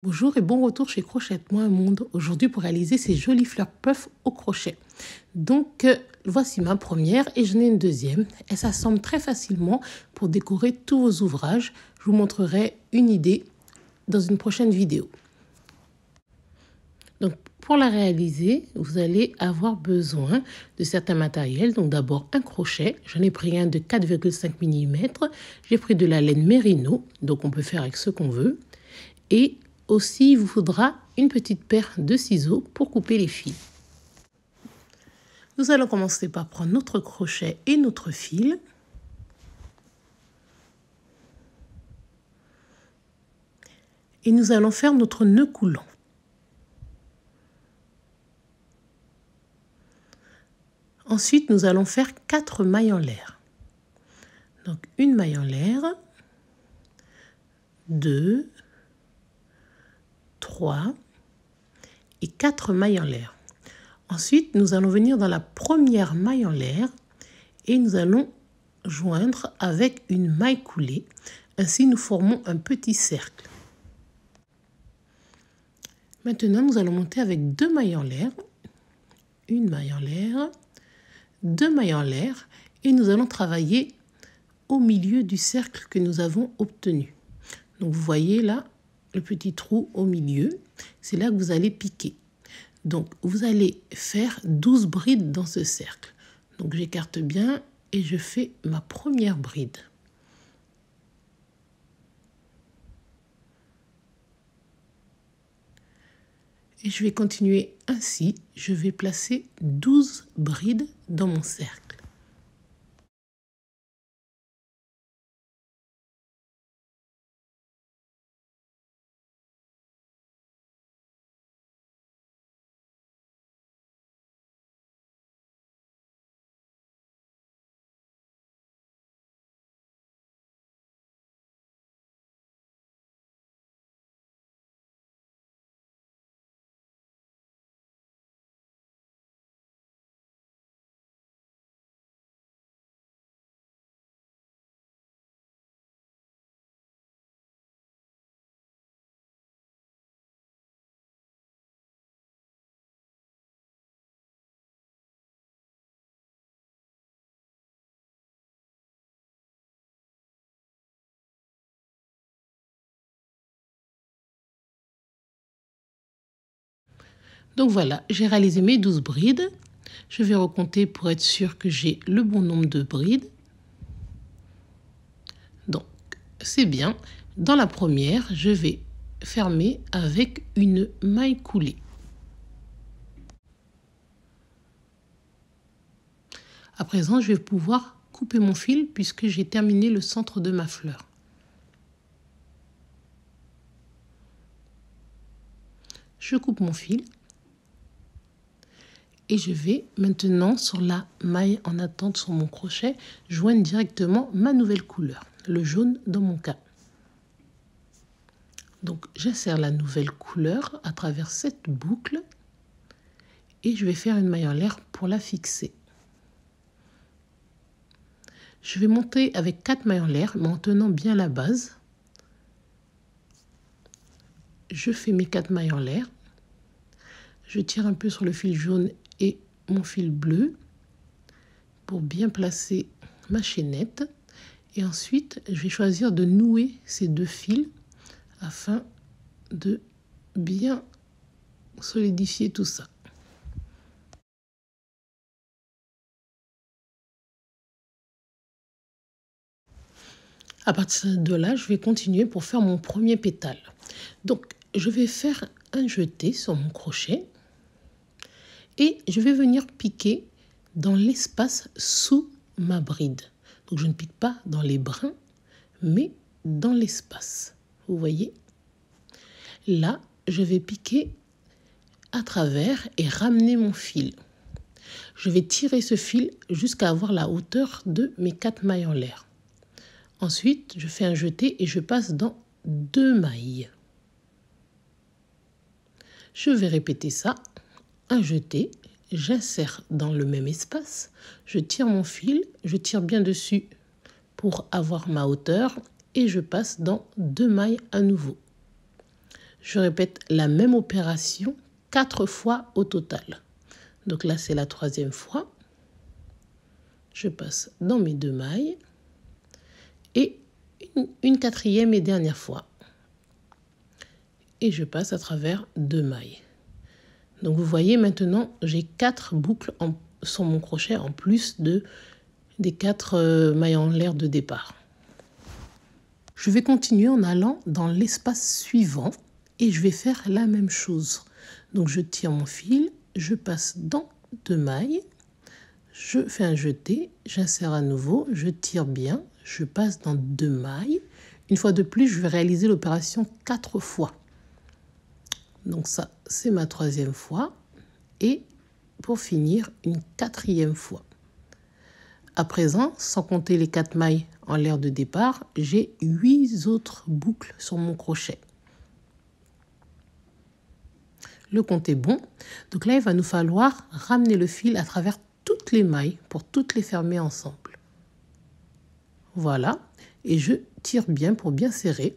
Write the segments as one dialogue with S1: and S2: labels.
S1: Bonjour et bon retour chez Crochet-moi un monde. Aujourd'hui pour réaliser ces jolies fleurs puff au crochet. Donc voici ma première et j'en ai une deuxième. Elle s'assemble très facilement pour décorer tous vos ouvrages. Je vous montrerai une idée dans une prochaine vidéo. Donc pour la réaliser, vous allez avoir besoin de certains matériels. Donc d'abord un crochet. J'en ai pris un de 4,5 mm. J'ai pris de la laine mérino, donc on peut faire avec ce qu'on veut. Et aussi, il vous faudra une petite paire de ciseaux pour couper les fils. Nous allons commencer par prendre notre crochet et notre fil. Et nous allons faire notre nœud coulant. Ensuite, nous allons faire 4 mailles en l'air. Donc, une maille en l'air, 2, 3 et 4 mailles en l'air. Ensuite, nous allons venir dans la première maille en l'air et nous allons joindre avec une maille coulée. Ainsi, nous formons un petit cercle. Maintenant, nous allons monter avec 2 mailles en l'air, une maille en l'air, 2 mailles en l'air et nous allons travailler au milieu du cercle que nous avons obtenu. Donc, vous voyez là, le petit trou au milieu, c'est là que vous allez piquer. Donc, vous allez faire 12 brides dans ce cercle. Donc, j'écarte bien et je fais ma première bride. Et je vais continuer ainsi. Je vais placer 12 brides dans mon cercle. Donc voilà, j'ai réalisé mes 12 brides. Je vais recompter pour être sûr que j'ai le bon nombre de brides. Donc, c'est bien. Dans la première, je vais fermer avec une maille coulée. À présent, je vais pouvoir couper mon fil puisque j'ai terminé le centre de ma fleur. Je coupe mon fil. Et je vais maintenant sur la maille en attente sur mon crochet joindre directement ma nouvelle couleur, le jaune dans mon cas. Donc j'insère la nouvelle couleur à travers cette boucle et je vais faire une maille en l'air pour la fixer. Je vais monter avec 4 mailles en l'air mais en tenant bien la base. Je fais mes 4 mailles en l'air. Je tire un peu sur le fil jaune et mon fil bleu pour bien placer ma chaînette. Et ensuite, je vais choisir de nouer ces 2 fils afin de bien solidifier tout ça. À partir de là, je vais continuer pour faire mon premier pétale. Donc, je vais faire un jeté sur mon crochet et je vais venir piquer dans l'espace sous ma bride. Donc, je ne pique pas dans les brins, mais dans l'espace. Vous voyez? Là, je vais piquer à travers et ramener mon fil. Je vais tirer ce fil jusqu'à avoir la hauteur de mes 4 mailles en l'air. Ensuite, je fais un jeté et je passe dans 2 mailles. Je vais répéter ça. Un jeté, j'insère dans le même espace, je tire mon fil, je tire bien dessus pour avoir ma hauteur et je passe dans 2 mailles à nouveau. je répète la même opération 4 fois au total. Donc là, c'est la 3e fois. Je passe dans mes 2 mailles et une 4e et dernière fois. Et je passe à travers 2 mailles. Donc vous voyez maintenant, j'ai 4 boucles sur mon crochet en plus des 4 mailles en l'air de départ. Je vais continuer en allant dans l'espace suivant et je vais faire la même chose. Donc je tire mon fil, je passe dans 2 mailles, je fais un jeté, j'insère à nouveau, je tire bien, je passe dans 2 mailles. Une fois de plus, je vais réaliser l'opération 4 fois. Donc ça, c'est ma 3e fois. Et pour finir, une 4e fois. À présent, sans compter les 4 mailles en l'air de départ, j'ai 8 autres boucles sur mon crochet. Le compte est bon. Donc là, il va nous falloir ramener le fil à travers toutes les mailles pour toutes les fermer ensemble. Voilà. Et je tire bien pour bien serrer.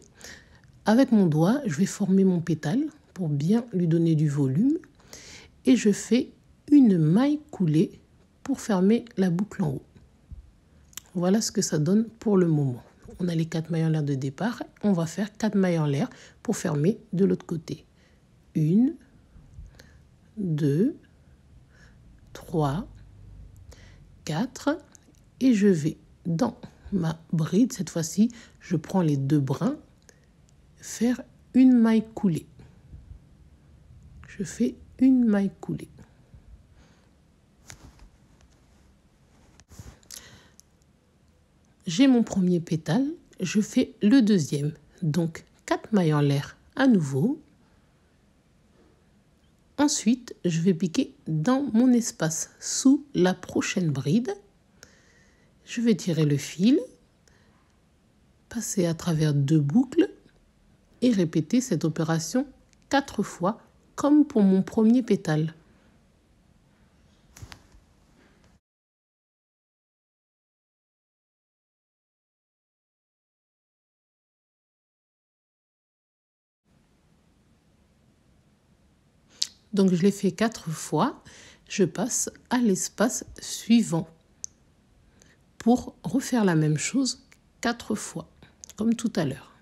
S1: Avec mon doigt, je vais former mon pétale pour bien lui donner du volume. Et je fais une maille coulée pour fermer la boucle en haut. Voilà ce que ça donne pour le moment. On a les 4 mailles en l'air de départ. On va faire 4 mailles en l'air pour fermer de l'autre côté. 1, 2, 3, 4. Et je vais dans ma bride. Cette fois-ci, je prends les 2 brins. Faire une maille coulée. Je fais une maille coulée. J'ai mon premier pétale, je fais le deuxième. Donc 4 mailles en l'air à nouveau. Ensuite, je vais piquer dans mon espace sous la prochaine bride. Je vais tirer le fil, passer à travers 2 boucles et répéter cette opération 4 fois comme pour mon premier pétale. Donc je l'ai fait 4 fois, je passe à l'espace suivant pour refaire la même chose 4 fois, comme tout à l'heure.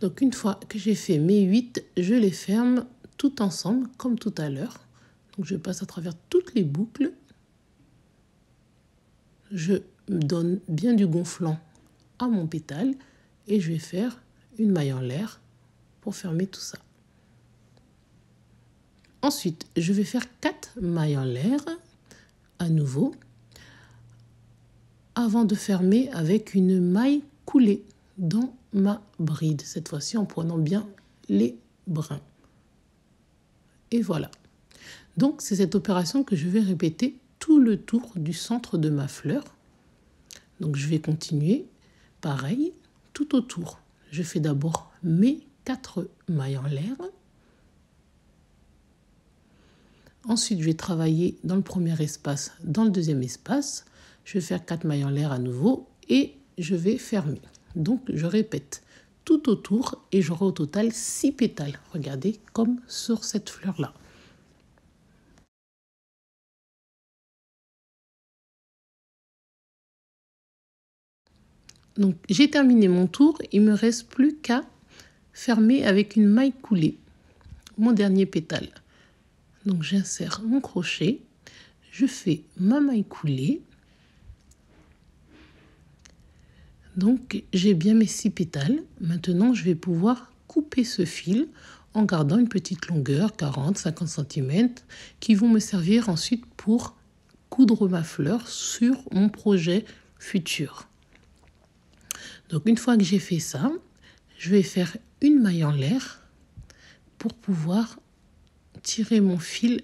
S1: Donc une fois que j'ai fait mes 8, je les ferme tout ensemble comme tout à l'heure. Donc je passe à travers toutes les boucles. Je donne bien du gonflant à mon pétale et je vais faire une maille en l'air pour fermer tout ça. Ensuite, je vais faire 4 mailles en l'air à nouveau avant de fermer avec une maille coulée dans ma bride, cette fois-ci en prenant bien les brins. Et voilà. Donc c'est cette opération que je vais répéter tout le tour du centre de ma fleur. Donc je vais continuer pareil tout autour. Je fais d'abord mes 4 mailles en l'air. Ensuite, je vais travailler dans le premier espace, dans le deuxième espace. Je vais faire 4 mailles en l'air à nouveau et je vais fermer. Donc, je répète tout autour et j'aurai au total 6 pétales. Regardez, comme sur cette fleur-là. Donc, j'ai terminé mon tour. Il ne me reste plus qu'à fermer avec une maille coulée mon dernier pétale. Donc, j'insère mon crochet. Je fais ma maille coulée. Donc, j'ai bien mes 6 pétales. Maintenant, je vais pouvoir couper ce fil en gardant une petite longueur, 40-50 cm, qui vont me servir ensuite pour coudre ma fleur sur mon projet futur. Donc, une fois que j'ai fait ça, je vais faire une maille en l'air pour pouvoir tirer mon fil.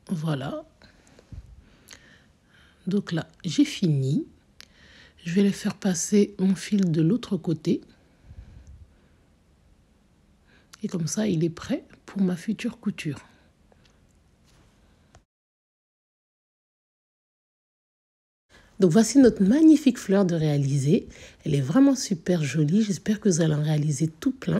S1: Voilà. Donc là, j'ai fini. Je vais faire passer mon fil de l'autre côté. Et comme ça, il est prêt pour ma future couture. Donc voici notre magnifique fleur de réaliser. Elle est vraiment super jolie. J'espère que vous allez en réaliser tout plein.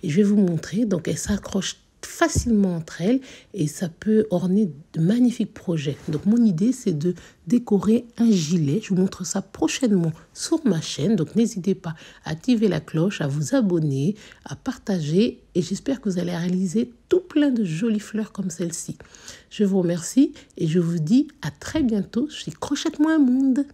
S1: Et je vais vous montrer. Donc elle s'accroche facilement entre elles et ça peut orner de magnifiques projets. Donc mon idée, c'est de décorer un gilet. Je vous montre ça prochainement sur ma chaîne. Donc n'hésitez pas à activer la cloche, à vous abonner, à partager. Et j'espère que vous allez réaliser tout plein de jolies fleurs comme celle-ci. Je vous remercie et je vous dis à très bientôt chez Crochet-moi un monde.